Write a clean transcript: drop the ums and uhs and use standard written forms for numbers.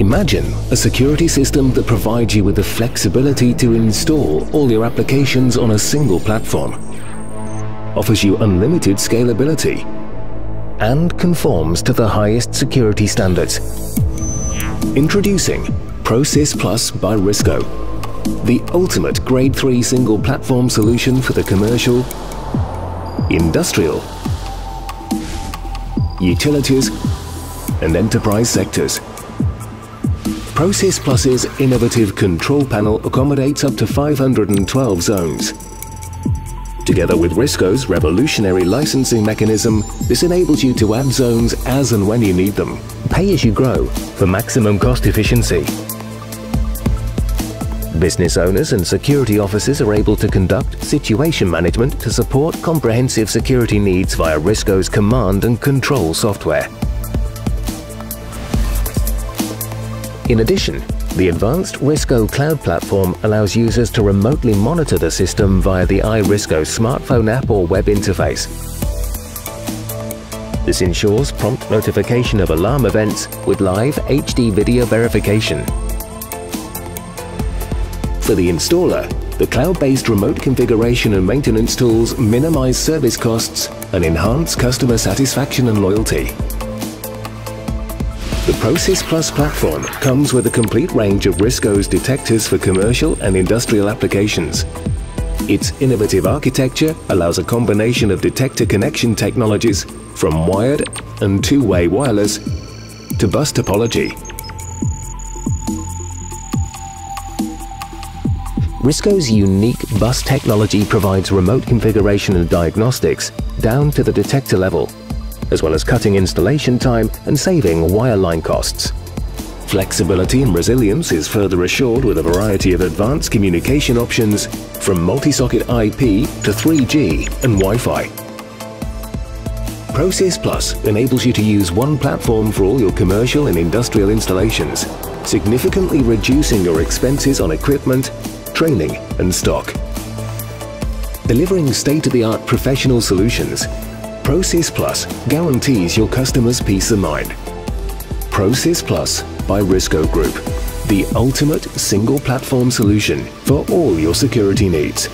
Imagine a security system that provides you with the flexibility to install all your applications on a single platform, offers you unlimited scalability, and conforms to the highest security standards. Introducing ProSYS Plus by RISCO, the ultimate Grade 3 single platform solution for the commercial, industrial, utilities, and enterprise sectors. ProSYS Plus's innovative control panel accommodates up to 512 zones. Together with RISCO's revolutionary licensing mechanism, this enables you to add zones as and when you need them. Pay as you grow for maximum cost efficiency. Business owners and security officers are able to conduct situation management to support comprehensive security needs via RISCO's command and control software. In addition, the advanced RISCO Cloud platform allows users to remotely monitor the system via the iRISCO smartphone app or web interface. This ensures prompt notification of alarm events with live HD video verification. For the installer, the cloud-based remote configuration and maintenance tools minimize service costs and enhance customer satisfaction and loyalty. The ProSYS Plus platform comes with a complete range of RISCO's detectors for commercial and industrial applications. Its innovative architecture allows a combination of detector connection technologies from wired and two-way wireless to bus topology. RISCO's unique bus technology provides remote configuration and diagnostics down to the detector level, as well as cutting installation time and saving wireline costs. Flexibility and resilience is further assured with a variety of advanced communication options from multi-socket IP to 3G and Wi-Fi. ProSYS Plus enables you to use one platform for all your commercial and industrial installations, significantly reducing your expenses on equipment, training and stock. Delivering state-of-the-art professional solutions, ProSYS Plus guarantees your customers peace of mind. ProSYS Plus by RISCO Group, the ultimate single platform solution for all your security needs.